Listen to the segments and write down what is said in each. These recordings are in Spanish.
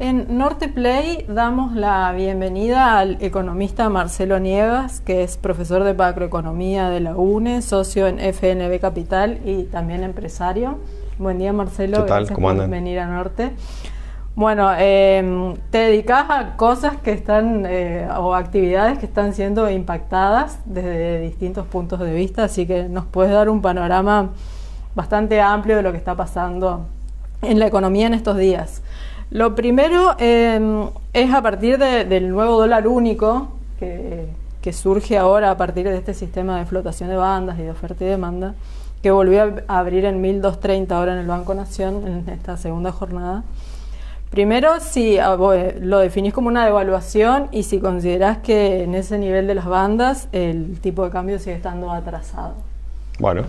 En Norteplay damos la bienvenida al economista Marcelo Niegas, que es profesor de macroeconomía de la UNE, socio en FNB Capital y también empresario. Buen día, Marcelo. ¿Qué tal? Gracias ¿Cómo andan? por venir a Norte. Bueno, te dedicas a cosas que están, o actividades que están siendo impactadas desde distintos puntos de vista, así que nos puedes dar un panorama bastante amplio de lo que está pasando en la economía en estos días. Lo primero es a partir del nuevo dólar único que surge ahora a partir de este sistema de flotación de bandas y de oferta y demanda, que volvió a abrir en 1.230 ahora en el Banco Nación en esta segunda jornada. Primero, si lo definís como una devaluación y si considerás que en ese nivel de las bandas el tipo de cambio sigue estando atrasado. Bueno,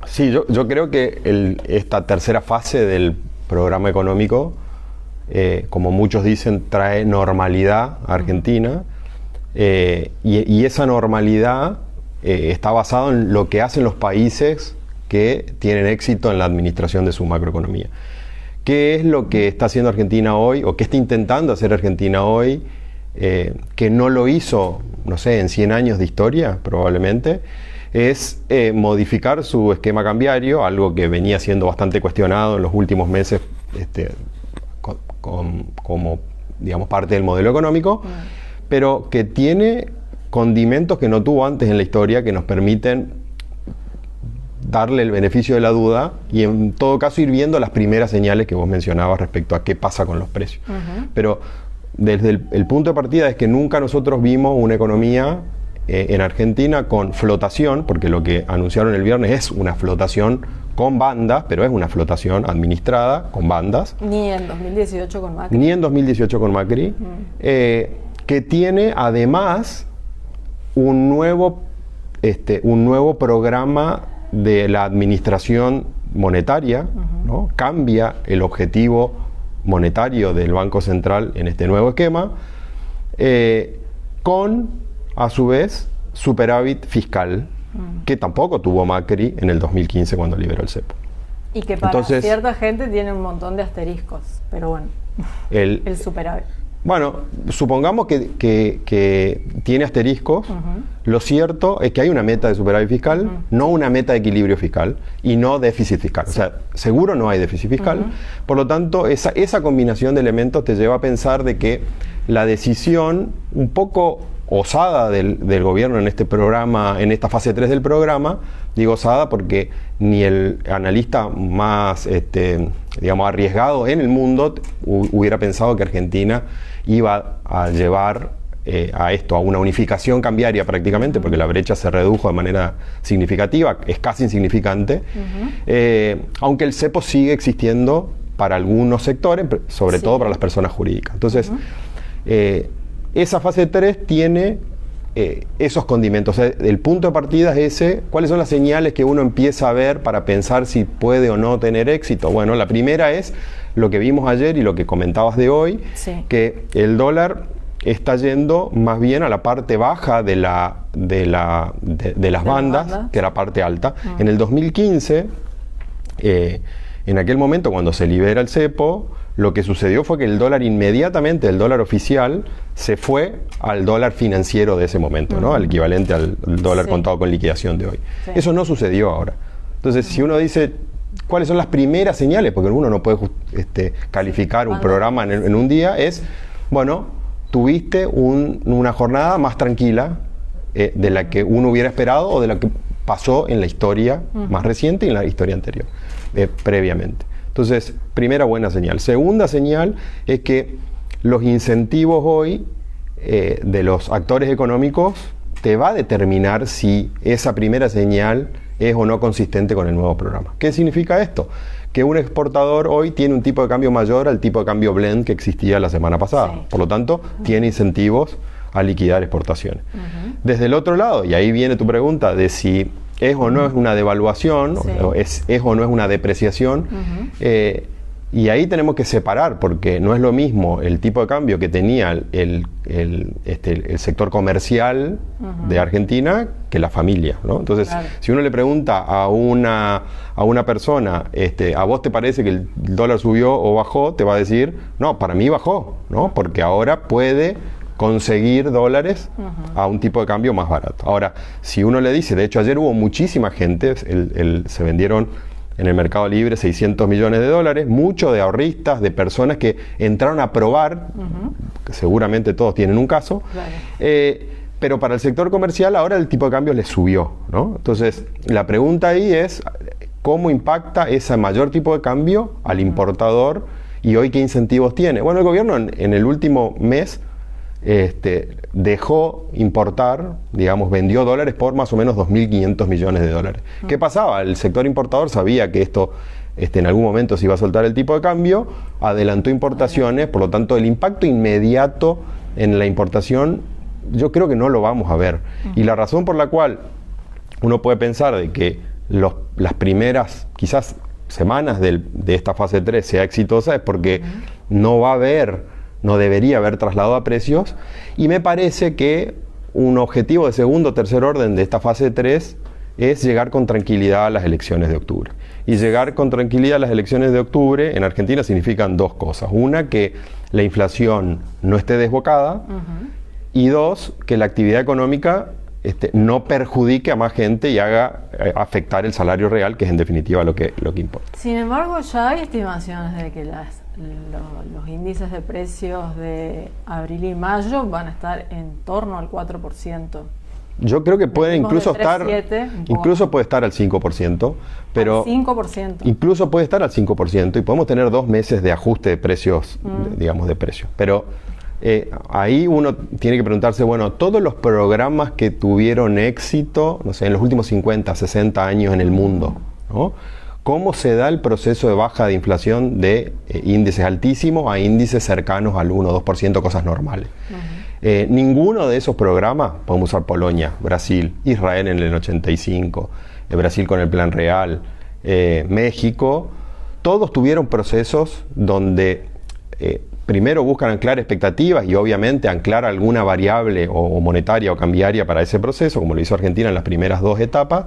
sí, yo creo que esta tercera fase del programa económico, como muchos dicen, trae normalidad a Argentina, y esa normalidad está basada en lo que hacen los países que tienen éxito en la administración de su macroeconomía. ¿Qué es lo que está haciendo Argentina hoy, o qué está intentando hacer Argentina hoy, que no lo hizo, no sé, en 100 años de historia, probablemente? Es modificar su esquema cambiario, algo que venía siendo bastante cuestionado en los últimos meses como, digamos, parte del modelo económico, pero que tiene condimentos que no tuvo antes en la historia, que nos permiten darle el beneficio de la duda y en todo caso ir viendo las primeras señales que vos mencionabas respecto a qué pasa con los precios. Pero desde el punto de partida es que nunca nosotros vimos una economía en Argentina con flotación, porque lo que anunciaron el viernes es una flotación con bandas, pero es una flotación administrada con bandas. Ni en 2018 con Macri. Ni en 2018 con Macri, que tiene además un nuevo programa de la administración monetaria, ¿no? Cambia el objetivo monetario del Banco Central en este nuevo esquema, con, a su vez, superávit fiscal, que tampoco tuvo Macri en el 2015 cuando liberó el cepo. Y que para cierta gente tiene un montón de asteriscos, pero bueno, el superávit. Bueno, supongamos que tiene asteriscos. Lo cierto es que hay una meta de superávit fiscal, no una meta de equilibrio fiscal y no déficit fiscal. O sea, seguro no hay déficit fiscal. Por lo tanto, esa combinación de elementos te lleva a pensar de que la decisión un poco osada del gobierno en este programa, en esta fase 3 del programa, digo osada porque ni el analista más digamos, arriesgado en el mundo hubiera pensado que Argentina iba a llevar a una unificación cambiaria prácticamente, porque la brecha se redujo de manera significativa, es casi insignificante, aunque el cepo sigue existiendo para algunos sectores, sobre todo para las personas jurídicas. Entonces, esa fase 3 tiene esos condimentos. O sea, el punto de partida es ese. ¿Cuáles son las señales que uno empieza a ver para pensar si puede o no tener éxito? Bueno, la primera es lo que vimos ayer y lo que comentabas de hoy, que el dólar está yendo más bien a la parte baja de las bandas que a la parte alta. En el 2015, en aquel momento cuando se libera el cepo, lo que sucedió fue que el dólar inmediatamente, el dólar oficial, se fue al dólar financiero de ese momento, ¿no? Al equivalente al dólar contado con liquidación de hoy. Eso no sucedió ahora. Entonces, si uno dice, ¿cuáles son las primeras señales? Porque uno no puede calificar un programa en un día, es, bueno, tuviste una jornada más tranquila de la que uno hubiera esperado o de la que pasó en la historia más reciente y en la historia anterior, previamente. Entonces, primera buena señal. Segunda señal es que los incentivos hoy de los actores económicos te va a determinar si esa primera señal es o no consistente con el nuevo programa. ¿Qué significa esto? Que un exportador hoy tiene un tipo de cambio mayor al tipo de cambio blend que existía la semana pasada. Por lo tanto, tiene incentivos a liquidar exportaciones. Desde el otro lado, y ahí viene tu pregunta de si es o no es una devaluación, o es o no es una depreciación, Y ahí tenemos que separar, porque no es lo mismo el tipo de cambio que tenía el sector comercial de Argentina que la familia, ¿no? Entonces, claro, si uno le pregunta a una persona, ¿a vos te parece que el dólar subió o bajó? Te va a decir, no, para mí bajó, ¿no? Porque ahora puede conseguir dólares a un tipo de cambio más barato. Ahora, si uno le dice, de hecho ayer hubo muchísima gente, se vendieron en el mercado libre 600 millones de dólares, mucho de ahorristas, de personas que entraron a probar, que seguramente todos tienen un caso, claro, pero para el sector comercial ahora el tipo de cambio les subió, ¿no? Entonces, la pregunta ahí es, ¿cómo impacta ese mayor tipo de cambio al importador y hoy qué incentivos tiene? Bueno, el gobierno en el último mes dejó importar, digamos, vendió dólares por más o menos 2.500 millones de dólares. ¿Qué pasaba? El sector importador sabía que esto en algún momento se iba a soltar el tipo de cambio, adelantó importaciones, por lo tanto el impacto inmediato en la importación yo creo que no lo vamos a ver. Y la razón por la cual uno puede pensar de que las primeras quizás semanas de esta fase 3 sea exitosa es porque no debería haber traslado a precios, y me parece que un objetivo de segundo o tercer orden de esta fase 3 es llegar con tranquilidad a las elecciones de octubre. Y llegar con tranquilidad a las elecciones de octubre en Argentina significan dos cosas. Una, que la inflación no esté desbocada, y dos, que la actividad económica no perjudique a más gente y haga afectar el salario real, que es en definitiva lo que importa. Sin embargo, ya hay estimaciones de que los índices de precios de abril y mayo van a estar en torno al 4%. Yo creo que puede incluso puede estar al 5%, pero... ¿Al 5%? Incluso puede estar al 5%, y podemos tener 2 meses de ajuste de precios, de precios. Pero ahí uno tiene que preguntarse, bueno, todos los programas que tuvieron éxito, no sé, en los últimos 50, 60 años en el mundo, ¿no? ¿Cómo se da el proceso de baja de inflación de índices altísimos a índices cercanos al 1 o 2%, cosas normales? Ninguno de esos programas, podemos usar Polonia, Brasil, Israel en el 85, Brasil con el Plan Real, México, todos tuvieron procesos donde primero buscan anclar expectativas y obviamente anclar alguna variable o monetaria o cambiaria para ese proceso, como lo hizo Argentina en las primeras 2 etapas,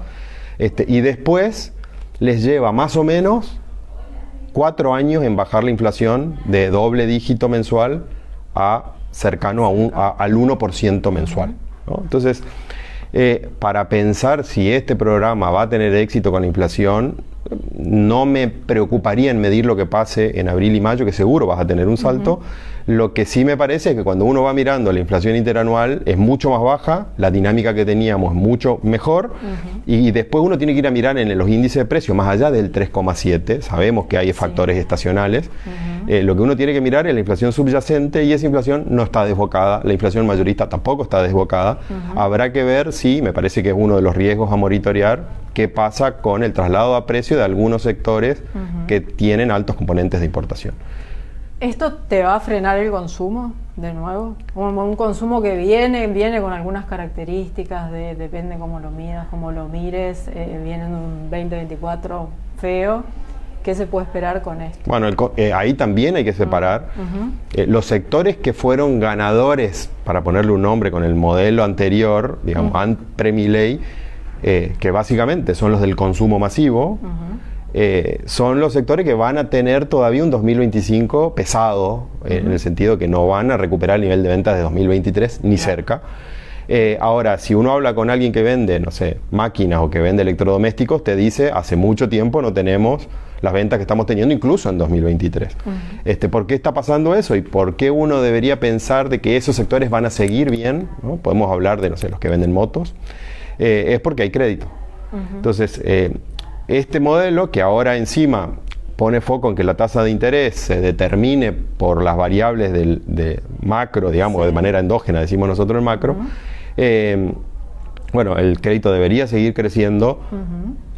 y después les lleva más o menos 4 años en bajar la inflación de doble dígito mensual a cercano al 1% mensual, ¿no? Entonces, para pensar si este programa va a tener éxito con la inflación, no me preocuparía en medir lo que pase en abril y mayo, que seguro vas a tener un salto. Lo que sí me parece es que cuando uno va mirando la inflación interanual es mucho más baja, la dinámica que teníamos es mucho mejor, y después uno tiene que ir a mirar en los índices de precios más allá del 3,7, sabemos que hay factores estacionales, lo que uno tiene que mirar es la inflación subyacente, y esa inflación no está desbocada, la inflación mayorista tampoco está desbocada. Habrá que ver si, me parece que es uno de los riesgos a monitorear, qué pasa con el traslado a precio de algunos sectores que tienen altos componentes de importación. ¿Esto te va a frenar el consumo de nuevo? Un consumo que viene con algunas características, depende cómo lo midas, cómo lo mires, viene en un 2024 feo. ¿Qué se puede esperar con esto? Bueno, ahí también hay que separar los sectores que fueron ganadores, para ponerle un nombre, con el modelo anterior, digamos, pre-Milei, que básicamente son los del consumo masivo. Son los sectores que van a tener todavía un 2025 pesado, en el sentido que no van a recuperar el nivel de ventas de 2023 ni cerca. Ahora, si uno habla con alguien que vende, no sé, máquinas o que vende electrodomésticos, te dice, hace mucho tiempo no tenemos las ventas que estamos teniendo incluso en 2023. ¿Por qué está pasando eso? ¿Y por qué uno debería pensar de que esos sectores van a seguir bien, ¿no? Podemos hablar de, no sé, los que venden motos. Es porque hay crédito. Entonces, este modelo, que ahora encima pone foco en que la tasa de interés se determine por las variables de macro, digamos, de manera endógena, decimos nosotros en macro, bueno, el crédito debería seguir creciendo,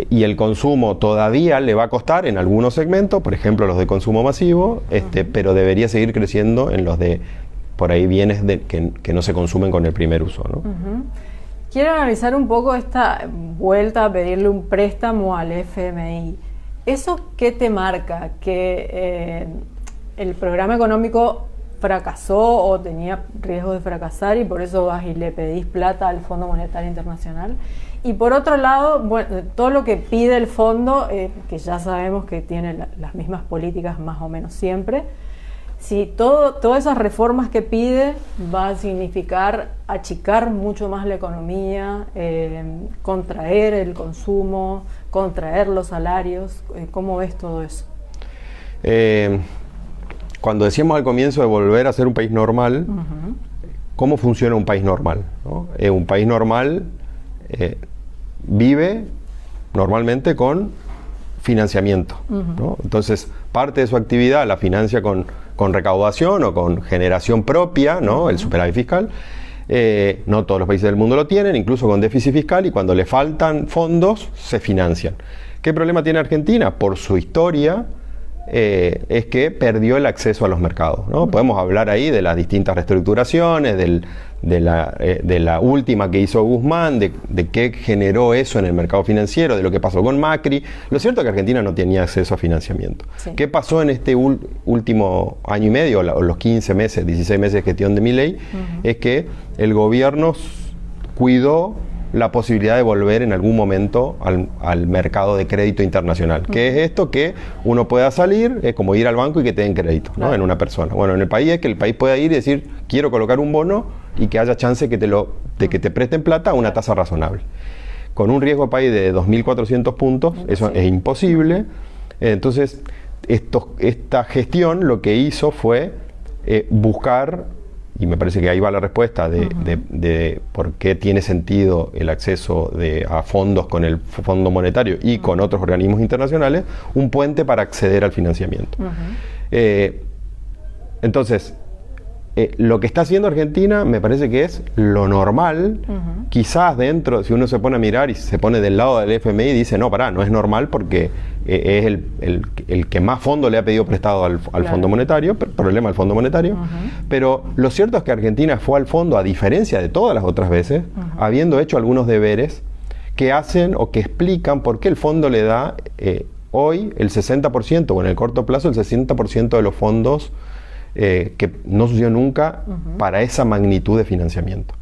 y el consumo todavía le va a costar en algunos segmentos, por ejemplo los de consumo masivo, pero debería seguir creciendo en los de, por ahí, bienes que no se consumen con el primer uso, ¿no? Quiero analizar un poco esta vuelta a pedirle un préstamo al FMI. ¿Eso qué te marca? ¿Que el programa económico fracasó o tenía riesgo de fracasar y por eso vas y le pedís plata al Fondo Monetario Internacional? Y por otro lado, bueno, todo lo que pide el fondo, que ya sabemos que tiene las mismas políticas más o menos siempre, si todas esas reformas que pide va a significar achicar mucho más la economía, contraer el consumo, contraer los salarios, ¿cómo ves todo eso? Cuando decíamos al comienzo de volver a ser un país normal, ¿cómo funciona un país normal? ¿No? Un país normal vive normalmente con financiamiento, ¿no? Entonces, parte de su actividad la financia con recaudación o con generación propia, ¿no? El superávit fiscal. No todos los países del mundo lo tienen, incluso con déficit fiscal, y cuando le faltan fondos, se financian. ¿Qué problema tiene Argentina? Por su historia, es que perdió el acceso a los mercados, ¿no? Podemos hablar ahí de las distintas reestructuraciones, de la última que hizo Guzmán, de qué generó eso en el mercado financiero, de lo que pasó con Macri. Lo cierto es que Argentina no tenía acceso a financiamiento. Sí. ¿Qué pasó en este último año y medio, o los 15 meses, 16 meses de gestión de Milei? Es que el gobierno cuidó la posibilidad de volver en algún momento al mercado de crédito internacional. ¿Qué es esto? Que uno pueda salir, es como ir al banco y que te den crédito, ¿no? En una persona. Bueno, en el país es que el país pueda ir y decir, quiero colocar un bono y que haya chance de que te presten plata a una tasa razonable. Con un riesgo país de 2.400 puntos, eso es imposible. Entonces, esta gestión lo que hizo fue buscar, y me parece que ahí va la respuesta de por qué tiene sentido el acceso a fondos con el Fondo Monetario y con otros organismos internacionales, un puente para acceder al financiamiento. Entonces, lo que está haciendo Argentina me parece que es lo normal. Quizás dentro, si uno se pone a mirar y se pone del lado del FMI y dice, no, pará, no es normal porque es el que más fondo le ha pedido prestado al Fondo Monetario, problema del Fondo Monetario. Pero lo cierto es que Argentina fue al fondo, a diferencia de todas las otras veces, habiendo hecho algunos deberes que hacen o que explican por qué el fondo le da hoy el 60%, o en el corto plazo el 60% de los fondos que no sucedió nunca para esa magnitud de financiamiento.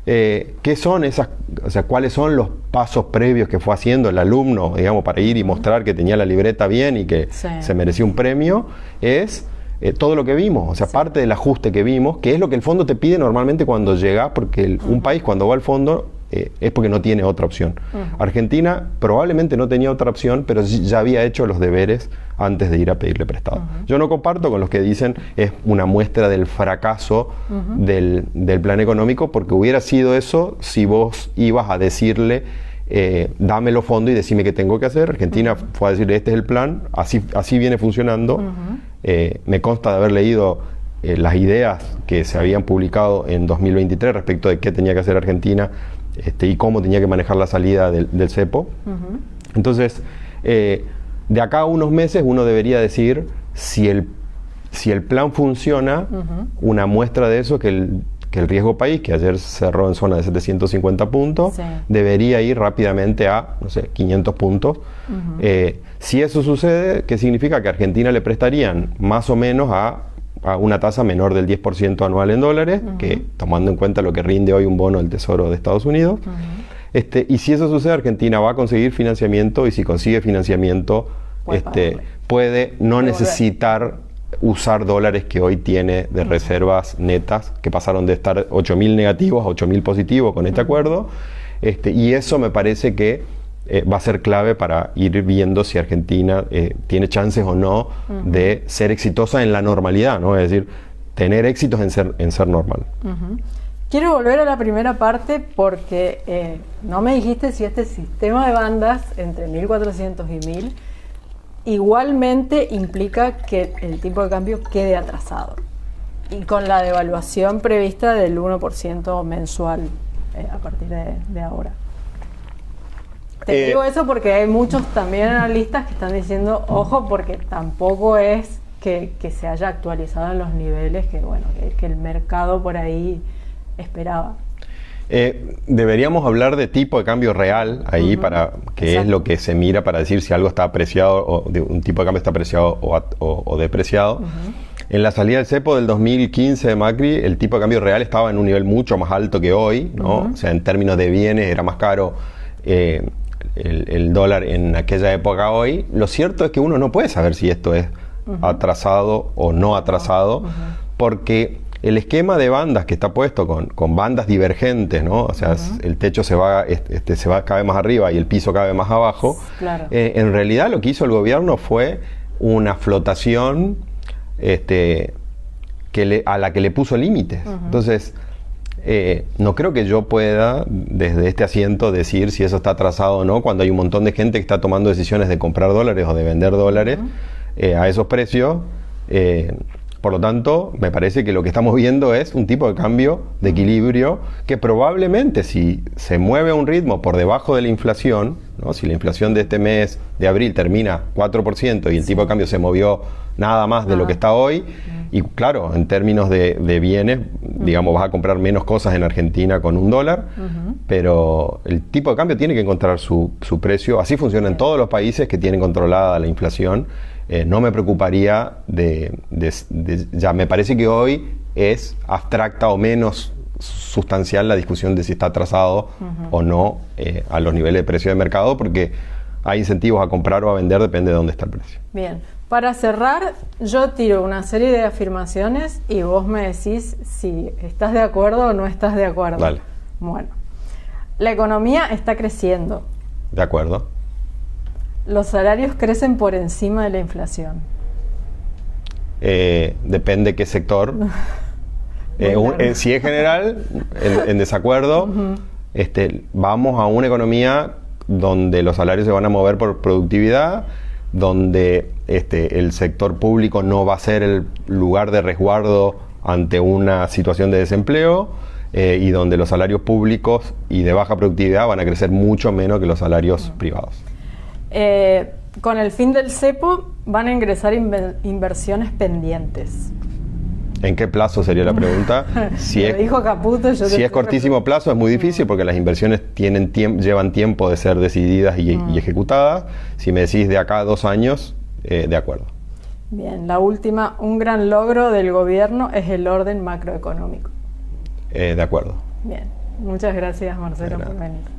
¿Qué son esas, o sea, cuáles son los pasos previos que fue haciendo el alumno, digamos, para ir y mostrar que tenía la libreta bien y que se merecía un premio? Es todo lo que vimos, o sea, parte del ajuste que vimos, que es lo que el fondo te pide normalmente cuando llega, porque un país cuando va al fondo es porque no tiene otra opción. Argentina probablemente no tenía otra opción, pero ya había hecho los deberes antes de ir a pedirle prestado. Yo no comparto con los que dicen es una muestra del fracaso del plan económico, porque hubiera sido eso si vos ibas a decirle dame los fondos y decime qué tengo que hacer. Argentina fue a decirle este es el plan, así viene funcionando. Me consta de haber leído las ideas que se habían publicado en 2023 respecto de qué tenía que hacer Argentina y cómo tenía que manejar la salida del cepo. Entonces, de acá a unos meses uno debería decir si el plan funciona. Una muestra de eso que el riesgo país, que ayer cerró en zona de 750 puntos, debería ir rápidamente a, no sé, 500 puntos. Si eso sucede, ¿qué significa? Que a Argentina le prestarían más o menos a una tasa menor del 10% anual en dólares, que tomando en cuenta lo que rinde hoy un bono del Tesoro de Estados Unidos. Y si eso sucede, Argentina va a conseguir financiamiento, y si consigue financiamiento, puede no necesitar usar dólares que hoy tiene de reservas netas, que pasaron de estar 8.000 negativos a 8.000 positivos con este acuerdo. Y eso me parece que va a ser clave para ir viendo si Argentina tiene chances o no de ser exitosa en la normalidad, ¿no? Es decir, tener éxitos en ser normal. Quiero volver a la primera parte porque no me dijiste si este sistema de bandas entre 1.400 y 1.000 igualmente implica que el tipo de cambio quede atrasado, y con la devaluación prevista del 1% mensual a partir de ahora. Te digo eso porque hay muchos también analistas que están diciendo, ojo, porque tampoco es que se haya actualizado en los niveles que el mercado por ahí esperaba. Deberíamos hablar de tipo de cambio real ahí, para que es lo que se mira para decir si algo está apreciado, o de un tipo de cambio está apreciado o depreciado. En la salida del cepo del 2015 de Macri, el tipo de cambio real estaba en un nivel mucho más alto que hoy, ¿no? O sea, en términos de bienes era más caro el dólar en aquella época hoy. Lo cierto es que uno no puede saber si esto es atrasado o no atrasado, porque el esquema de bandas que está puesto con bandas divergentes, ¿no? O sea, el techo se va cada vez más arriba y el piso cada vez más abajo. Claro. En realidad lo que hizo el gobierno fue una flotación a la que le puso límites. Entonces, no creo que yo pueda desde este asiento decir si eso está atrasado o no, cuando hay un montón de gente que está tomando decisiones de comprar dólares o de vender dólares a esos precios. Por lo tanto, me parece que lo que estamos viendo es un tipo de cambio de equilibrio que probablemente, si se mueve a un ritmo por debajo de la inflación, ¿no? Si la inflación de este mes de abril termina 4% y el tipo de cambio se movió nada más de lo que está hoy, y claro, en términos de bienes, digamos, vas a comprar menos cosas en Argentina con $1, pero el tipo de cambio tiene que encontrar su precio. Así funciona en todos los países que tienen controlada la inflación. No me preocuparía ya me parece que hoy es abstracta o menos sustancial la discusión de si está atrasado o no a los niveles de precio de mercado, porque hay incentivos a comprar o a vender, depende de dónde está el precio. Bien, para cerrar, yo tiro una serie de afirmaciones y vos me decís si estás de acuerdo o no estás de acuerdo. Dale. Bueno, la economía está creciendo. De acuerdo. Los salarios crecen por encima de la inflación. Depende qué sector. Si es general, en desacuerdo, vamos a una economía donde los salarios se van a mover por productividad, donde el sector público no va a ser el lugar de resguardo ante una situación de desempleo, y donde los salarios públicos y de baja productividad van a crecer mucho menos que los salarios privados. Con el fin del cepo van a ingresar inversiones pendientes. ¿En qué plazo sería la pregunta? Si Lo dijo Caputo. Si es cortísimo plazo es muy difícil porque las inversiones llevan tiempo de ser decididas y ejecutadas. Si me decís de acá a 2 años, de acuerdo. Bien, la última, un gran logro del gobierno es el orden macroeconómico. De acuerdo. Bien, muchas gracias, Marcelo, por venir.